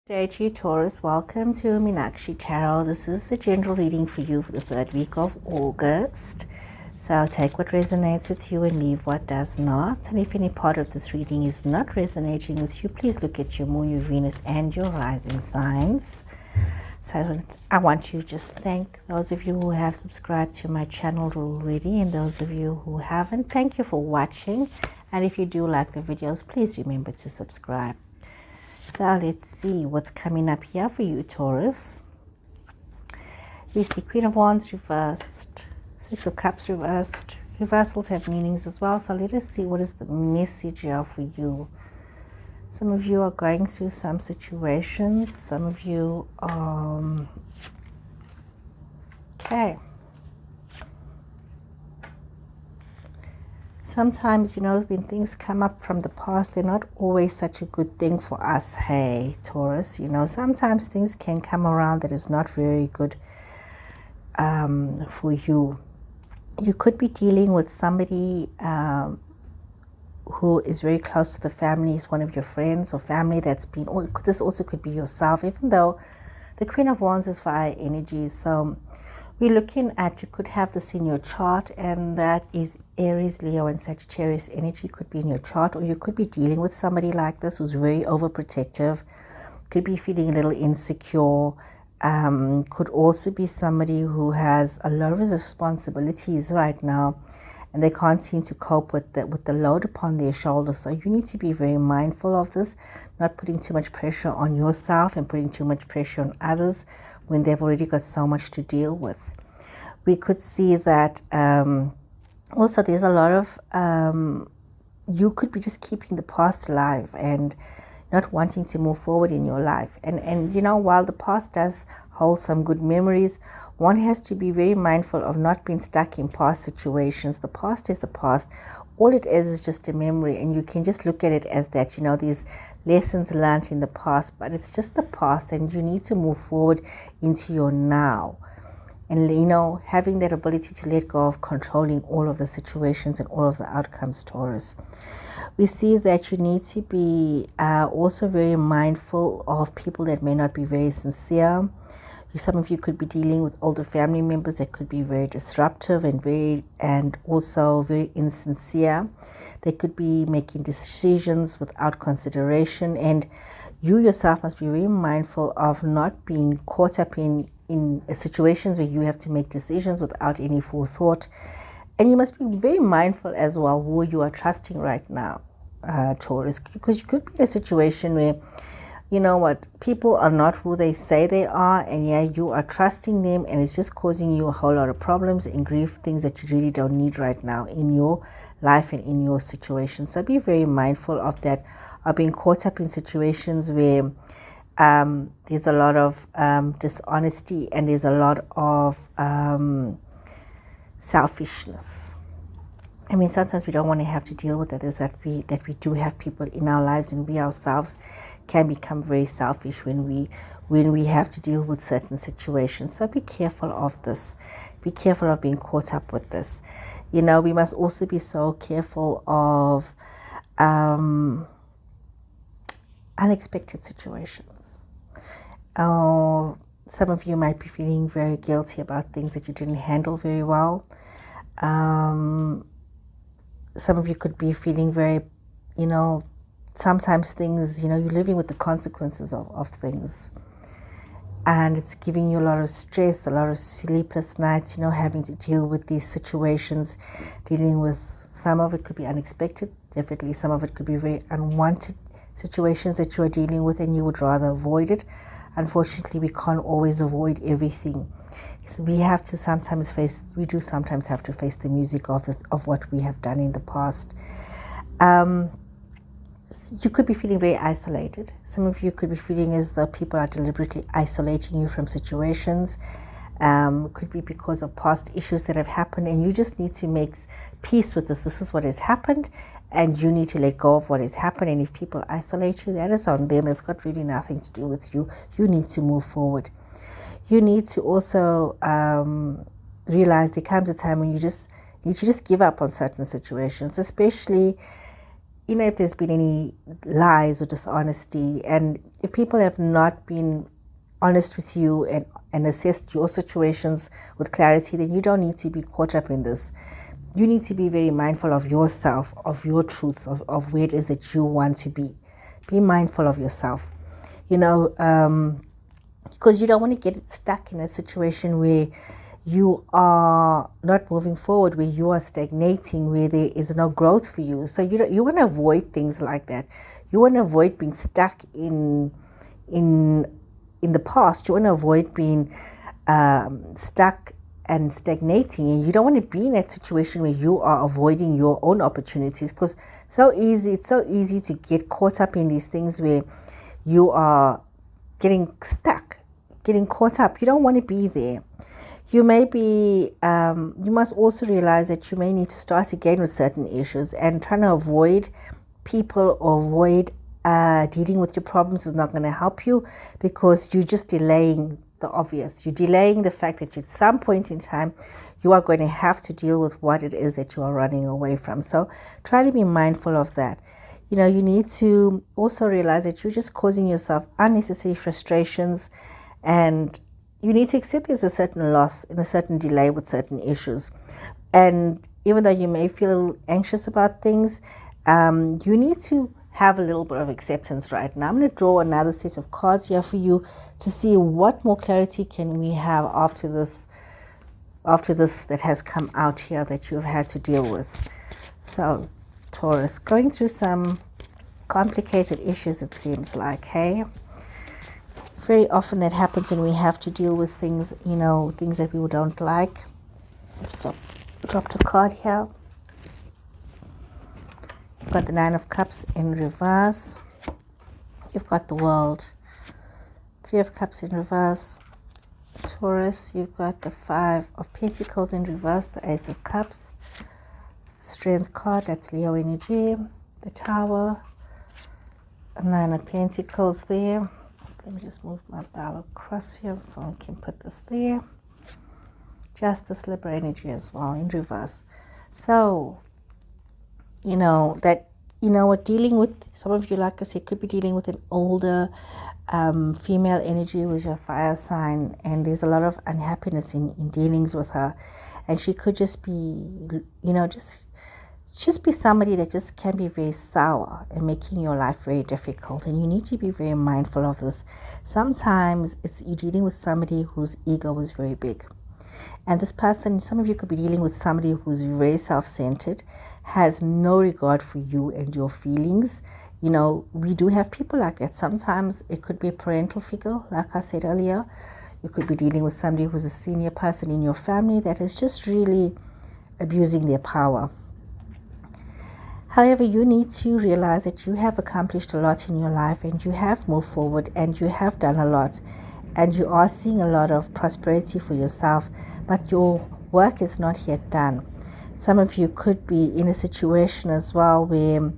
Day to you, Taurus. Welcome to Meenakshi Tarot. This is a general reading for you for the third week of August. So take what resonates with you and leave what does not. And if any part of this reading is not resonating with you, please look at your moon, your Venus, and your rising signs. So I want to just thank those of you who have subscribed to my channel already, and those of you who haven't, thank you for watching. And if you do like the videos, please remember to subscribe. So let's see what's coming up here for you, Taurus. We see Queen of Wands reversed, Six of Cups reversed. Reversals have meanings as well, so let us see what is the message here for you. Some of you are going through some situations. Some of you, okay. Sometimes, you know, when things come up from the past, they're not always such a good thing for us. Hey, Taurus, you know, sometimes things can come around that is not very good for you. You could be dealing with somebody who is very close to the family, is one of your friends or family that's been, or this also could be yourself, even though the Queen of Wands is fire energy. So we're looking at, you could have this in your chart, and that is Aries, Leo, and Sagittarius energy could be in your chart, or you could be dealing with somebody like this who's very overprotective, could be feeling a little insecure, could also be somebody who has a lot of responsibilities right now, and they can't seem to cope with the load upon their shoulders. So you need to be very mindful of this, not putting too much pressure on yourself and putting too much pressure on others when they've already got so much to deal with. We could see that also there's a lot of, you could be just keeping the past alive and not wanting to move forward in your life. And you know, while the past does hold some good memories, one has to be very mindful of not being stuck in past situations. The past is the past. All it is just a memory, and you can just look at it as that, you know, these lessons learned in the past, but it's just the past, and you need to move forward into your now. And, you know, having that ability to let go of controlling all of the situations and all of the outcomes, Taurus. We see that you need to be also very mindful of people that may not be very sincere. Some of you could be dealing with older family members that could be very disruptive and also very insincere. They could be making decisions without consideration, and you yourself must be very mindful of not being caught up in situations where you have to make decisions without any forethought. And you must be very mindful as well who you are trusting right now, Taurus, because you could be in a situation where, you know what, people are not who they say they are, and yeah, you are trusting them, and it's just causing you a whole lot of problems and grief, things that you really don't need right now in your life and in your situation. So be very mindful of that, of being caught up in situations where there's a lot of dishonesty, and there's a lot of selfishness. I mean, sometimes we don't want to have to deal with that, is that we do have people in our lives, and we ourselves can become very selfish when we have to deal with certain situations. So be careful of this. Be careful of being caught up with this. You know, we must also be so careful of unexpected situations. Some of you might be feeling very guilty about things that you didn't handle very well. Some of you could be feeling very, you know, sometimes things, you know, you're living with the consequences of things. And it's giving you a lot of stress, a lot of sleepless nights, you know, having to deal with these situations, dealing with, some of it could be unexpected, definitely some of it could be very unwanted situations that you are dealing with, and you would rather avoid it. Unfortunately, we can't always avoid everything. So we have to sometimes face, we do sometimes have to face the music of what we have done in the past. You could be feeling very isolated. Some of you could be feeling as though people are deliberately isolating you from situations. Could be because of past issues that have happened, and you just need to make peace with this. This is what has happened, and you need to let go of what has happened. And if people isolate you, that is on them. It's got really nothing to do with you. You need to move forward. You need to also realize there comes a time when you just need to just give up on certain situations, especially if there's been any lies or dishonesty, and if people have not been honest with you and assessed your situations with clarity, then you don't need to be caught up in this. You need to be very mindful of yourself, of your truths, of where it is that you want to be. Be mindful of yourself, because you don't want to get stuck in a situation where you are not moving forward, where you are stagnating, where there is no growth for you. So you want to avoid things like that. You want to avoid being stuck in the past. You want to avoid being stuck and stagnating, and you don't want to be in that situation where you are avoiding your own opportunities, because it's so easy to get caught up in these things where you are getting stuck, getting caught up. You don't want to be there. You may be, you must also realize that you may need to start again with certain issues, and trying to avoid people or avoid dealing with your problems is not going to help you, because you're just delaying the obvious. You're delaying the fact that at some point in time, you are going to have to deal with what it is that you are running away from. So try to be mindful of that. You need to also realize that you're just causing yourself unnecessary frustrations, and you need to accept there's a certain loss and a certain delay with certain issues. And even though you may feel anxious about things, you need to have a little bit of acceptance right now. I'm going to draw another set of cards here for you to see what more clarity can we have after this that has come out here that you've had to deal with. So, Taurus, going through some complicated issues, it seems like, hey? Very often that happens when we have to deal with things, things that we don't like. So, dropped a card here. You've got the Nine of Cups in reverse. You've got the World. Three of Cups in reverse. Taurus, you've got the Five of Pentacles in reverse, the Ace of Cups. Strength card, that's Leo energy. The Tower. A Nine of Pentacles there. So let me just move my ball across here so I can put this there. Justice, Libra energy as well in reverse. So, we're dealing with, some of you, like I said, could be dealing with an older female energy, which is a fire sign, and there's a lot of unhappiness in dealings with her. And she could just be, just be somebody that just can be very sour and making your life very difficult. And you need to be very mindful of this. Sometimes you're dealing with somebody whose ego is very big. And this person, some of you could be dealing with somebody who's very self-centered, has no regard for you and your feelings. We do have people like that. Sometimes it could be a parental figure, like I said earlier. You could be dealing with somebody who's a senior person in your family that is just really abusing their power. However, you need to realize that you have accomplished a lot in your life, and you have moved forward, and you have done a lot, and you are seeing a lot of prosperity for yourself, but your work is not yet done. Some of you could be in a situation as well where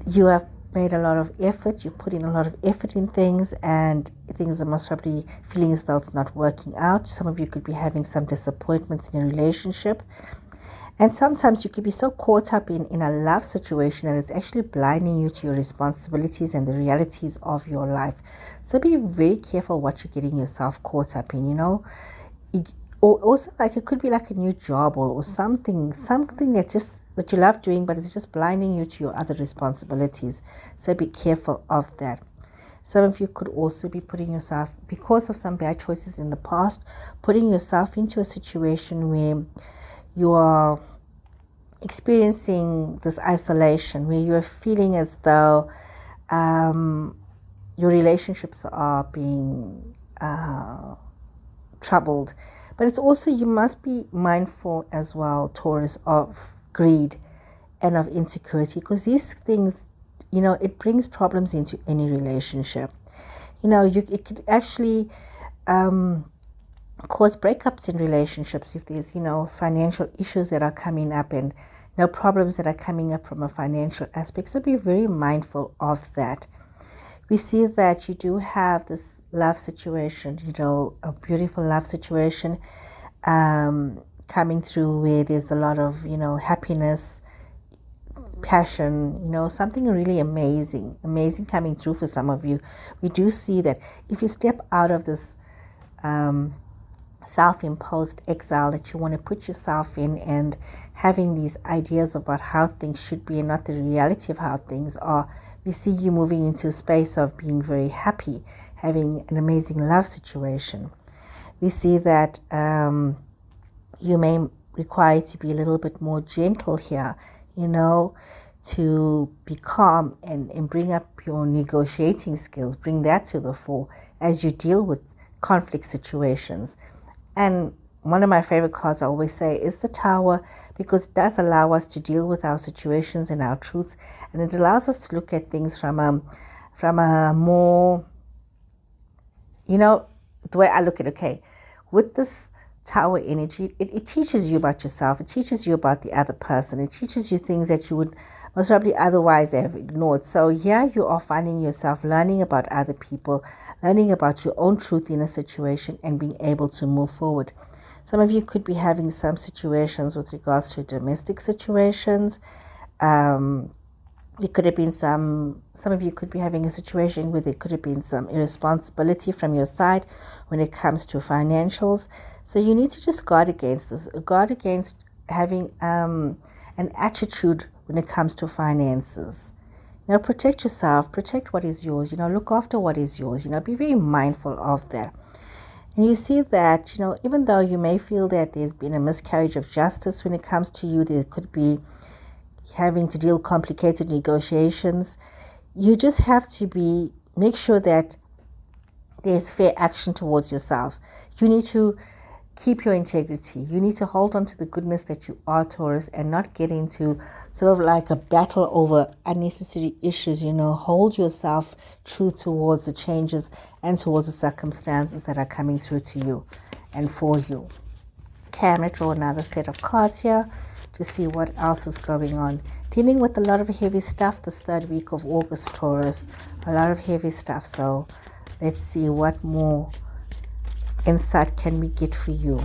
you have made a lot of effort, you put in a lot of effort in things, and things are most probably feeling as though it's not working out. Some of you could be having some disappointments in a relationship. And sometimes you could be so caught up in a love situation that it's actually blinding you to your responsibilities and the realities of your life. So be very careful what you're getting yourself caught up in, Or also, like, it could be like a new job or something that you love doing, but it's just blinding you to your other responsibilities. So be careful of that. Some of you could also be putting yourself, because of some bad choices in the past, putting yourself into a situation where you are experiencing this isolation, where you are feeling as though your relationships are being troubled. But it's also, you must be mindful as well, Taurus, of greed and of insecurity, because these things, it brings problems into any relationship. It could actually cause breakups in relationships if there's, financial issues that are coming up and problems that are coming up from a financial aspect. So be very mindful of that. We see that you do have this love situation, a beautiful love situation coming through, where there's a lot of, happiness passion, you know, something really amazing coming through for some of you. We do see that if you step out of this self-imposed exile that you want to put yourself in, and having these ideas about how things should be and not the reality of how things are, we see you moving into a space of being very happy, having an amazing love situation. We see that you may require to be a little bit more gentle here, you know, to be calm and bring up your negotiating skills, bring that to the fore as you deal with conflict situations. And one of my favorite cards I always say is the Tower, because it does allow us to deal with our situations and our truths, and it allows us to look at things from a more, you know, the way I look at, okay, with this Tower energy, it teaches you about yourself, it teaches you about the other person, it teaches you things that you would most probably otherwise have ignored. So here you are finding yourself learning about other people, learning about your own truth in a situation, and being able to move forward. Some of you could be having some situations with regards to domestic situations. It could have been some of you could be having a situation where there could have been some irresponsibility from your side when it comes to financials. So you need to just guard against this, guard against having an attitude when it comes to finances. You know, protect yourself, protect what is yours, you know, look after what is yours, you know, be very mindful of that. And you see that, you know, even though you may feel that there's been a miscarriage of justice when it comes to you, there could be having to deal with complicated negotiations, you just have to make sure that there's fair action towards yourself. You need to keep your integrity. You need to hold on to the goodness that you are, Taurus, and not get into sort of like a battle over unnecessary issues. You know, hold yourself true towards the changes and towards the circumstances that are coming through to you and for you. Okay, I'm going to draw another set of cards here to see what else is going on. Dealing with a lot of heavy stuff this third week of August, Taurus. A lot of heavy stuff. So let's see what more insight can we get for you.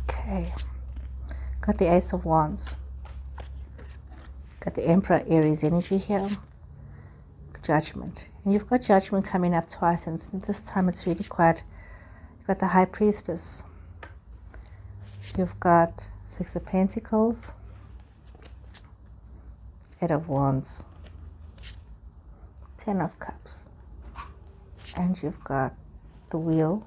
Okay. Got the Ace of Wands. Got the Emperor Aries energy here. Judgment. And you've got Judgment coming up twice, and this time it's really quite. You've got the High Priestess. You've got Six of Pentacles. Eight of Wands. 10 of Cups. And you've got the Wheel.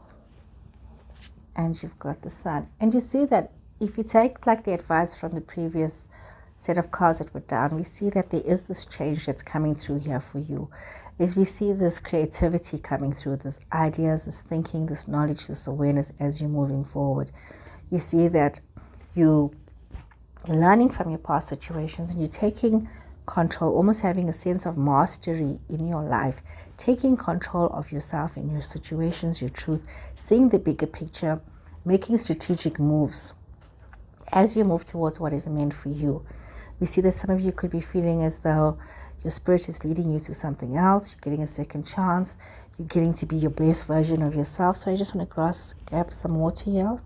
And you've got the Sun. And you see that if you take like the advice from the previous set of cards that were down, we see that there is this change that's coming through here for you. Is we see this creativity coming through, this ideas, this thinking, this knowledge, this awareness as you're moving forward. You see that you're learning from your past situations and you're taking control, almost having a sense of mastery in your life, taking control of yourself and your situations, your truth, seeing the bigger picture, making strategic moves as you move towards what is meant for you. We see that some of you could be feeling as though your spirit is leading you to something else. You're getting a second chance. You're getting to be your best version of yourself. So I just want to grab some water here.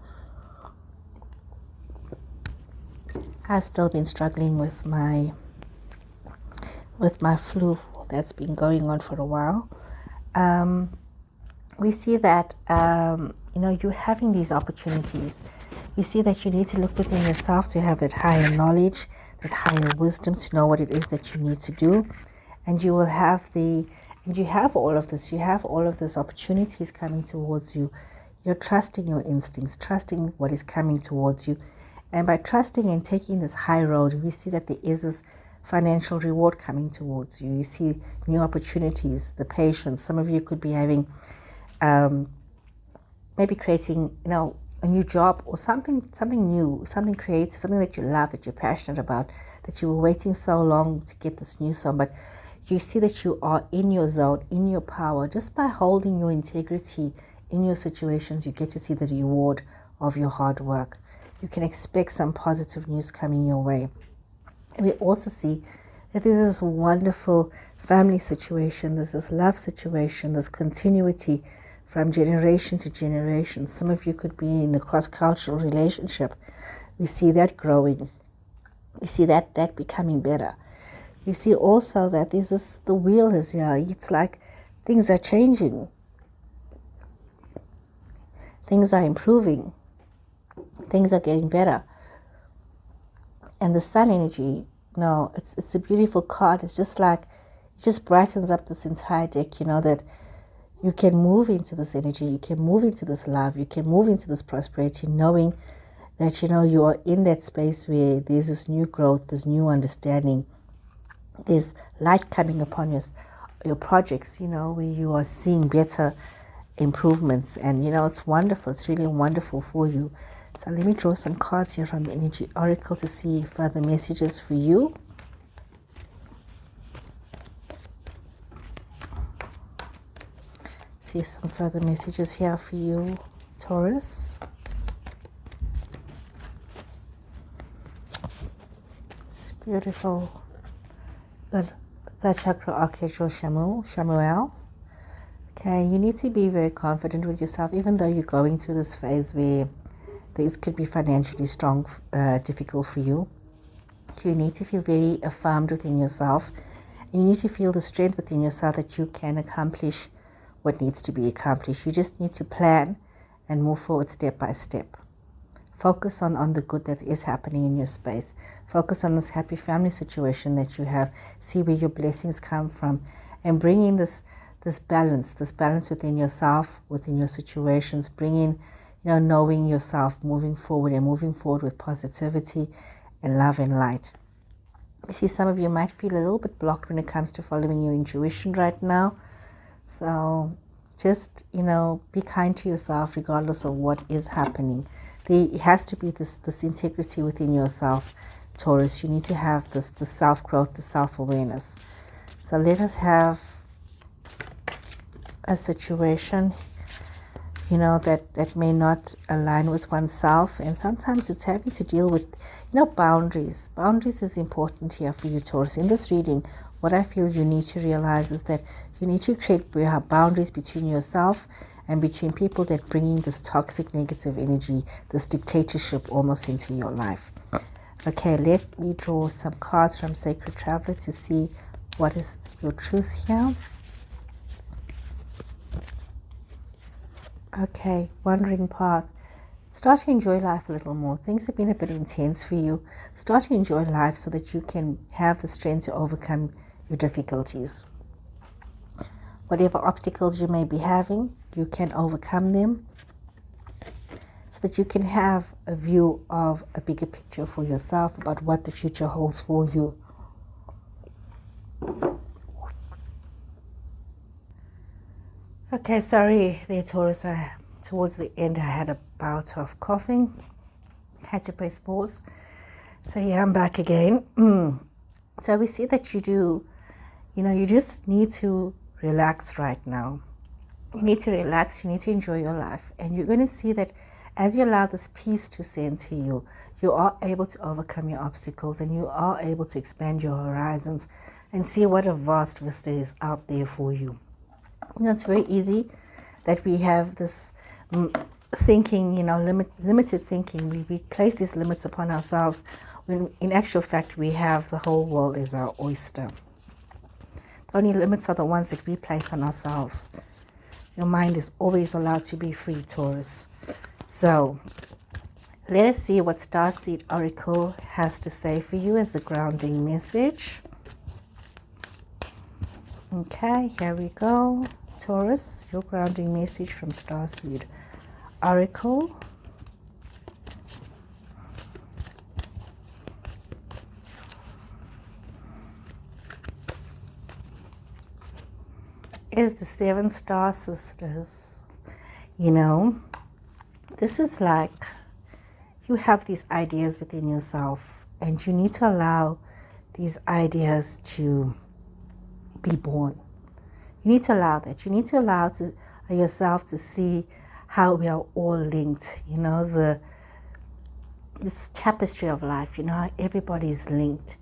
I've still been struggling with my flu that's been going on for a while. We see that you know, you're having these opportunities. We see that you need to look within yourself to have that higher knowledge, that higher wisdom, to know what it is that you need to do. And you will have you have all of this. You have all of these opportunities coming towards you. You're trusting your instincts, trusting what is coming towards you. And by trusting and taking this high road, we see that there is this financial reward coming towards you. You see new opportunities, the patience. Some of you could be having, maybe creating, you know, a new job or something new, something creative, something that you love, that you're passionate about, that you were waiting so long to get this news on. But you see that you are in your zone, in your power. Just by holding your integrity in your situations, you get to see the reward of your hard work. You can expect some positive news coming your way. And we also see that there's this wonderful family situation, there's this love situation, this continuity from generation to generation. Some of you could be in a cross-cultural relationship. We see that growing. We see that becoming better. We see also that the wheel is here. It's like things are changing. Things are improving. Things are getting better. And the sun energy, no, it's a beautiful card. It's just like, it just brightens up this entire deck, you know, that you can move into this energy, you can move into this love, you can move into this prosperity, knowing that, you know, you are in that space where there's this new growth, this new understanding, there's light coming upon your projects, you know, where you are seeing better improvements. And, you know, it's wonderful. It's really wonderful for you. So let me draw some cards here from the Energy Oracle to see further messages for you. See some further messages here for you, Taurus. It's beautiful. Good. Third chakra Archangel Shamuel. Okay, you need to be very confident with yourself, even though you're going through this phase where this could be financially difficult for you. You need to feel very affirmed within yourself. You need to feel the strength within yourself that you can accomplish what needs to be accomplished. You just need to plan and move forward step by step. Focus on the good that is happening in your space. Focus on this happy family situation that you have. See where your blessings come from, and bring in this balance within yourself, within your situations. Bring in, you know, knowing yourself, moving forward with positivity and love and light. You see, some of you might feel a little bit blocked when it comes to following your intuition right now. So just, you know, be kind to yourself regardless of what is happening. There has to be this integrity within yourself, Taurus. You need to have this self-growth, the self-awareness. So let us have a situation, you know, that may not align with oneself. And sometimes it's having to deal with, you know, boundaries. Boundaries is important here for you, Taurus. In this reading, what I feel you need to realize is that you need to create boundaries between yourself and between people that bring in this toxic negative energy, this dictatorship almost into your life. Okay, let me draw some cards from Sacred Traveler to see what is your truth here. Okay, wandering path. Start to enjoy life a little more. Things have been a bit intense for you. Start to enjoy life so that you can have the strength to overcome your difficulties. Whatever obstacles you may be having, you can overcome them so that you can have a view of a bigger picture for yourself about what the future holds for you. Okay, sorry there, Taurus. Towards the end, I had a bout of coughing. Had to press pause. So yeah, I'm back again. So we see that you do, you know, you just need to relax right now. You need to relax. You need to enjoy your life. And you're going to see that as you allow this peace to send to you, you are able to overcome your obstacles and you are able to expand your horizons and see what a vast vista is out there for you. You know, it's very easy that we have this thinking, you know, limited thinking. We place these limits upon ourselves when in actual fact we have the whole world as our oyster. The only limits are the ones that we place on ourselves. Your mind is always allowed to be free, Taurus. So let us see what Starseed Oracle has to say for you as a grounding message. Okay, here we go. Taurus, your grounding message from Starseed Oracle. Is the 7 Star Sisters. You know, this is like you have these ideas within yourself and you need to allow these ideas to be born. You need to allow that. You need to allow yourself to see how we are all linked. You know, this tapestry of life, you know, how everybody's linked.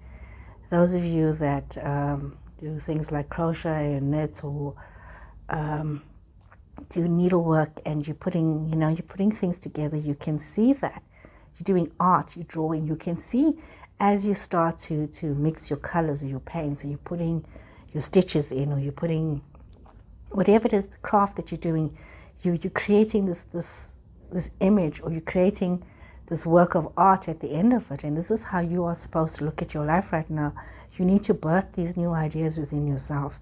Those of you that do things like crochet and knit or do needlework and you're putting, you know, you're putting things together, you can see that. You're doing art, you're drawing, you can see as you start to mix your colors or your paints, or you're putting your stitches in, or you're putting whatever it is, the craft that you're doing, you're creating this image, or you're creating this work of art at the end of it. And this is how you are supposed to look at your life right now. You need to birth these new ideas within yourself.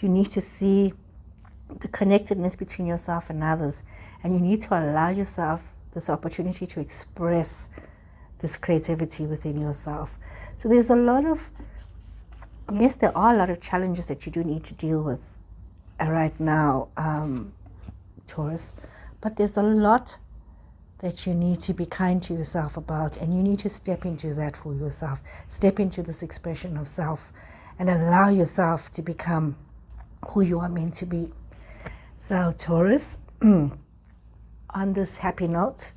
You need to see the connectedness between yourself and others, and you need to allow yourself this opportunity to express this creativity within yourself. So there's a lot of, yes, there are a lot of challenges that you do need to deal with right now, Taurus, but there's a lot that you need to be kind to yourself about, and you need to step into that for yourself. Step into this expression of self and allow yourself to become who you are meant to be. So Taurus, on this happy note,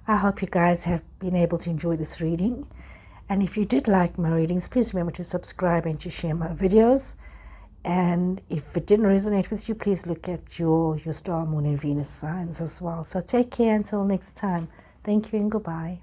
I hope you guys have been able to enjoy this reading. And if you did like my readings, please remember to subscribe and to share my videos. And if it didn't resonate with you, please look at your star, moon, and Venus signs as well. So take care until next time. Thank you and goodbye.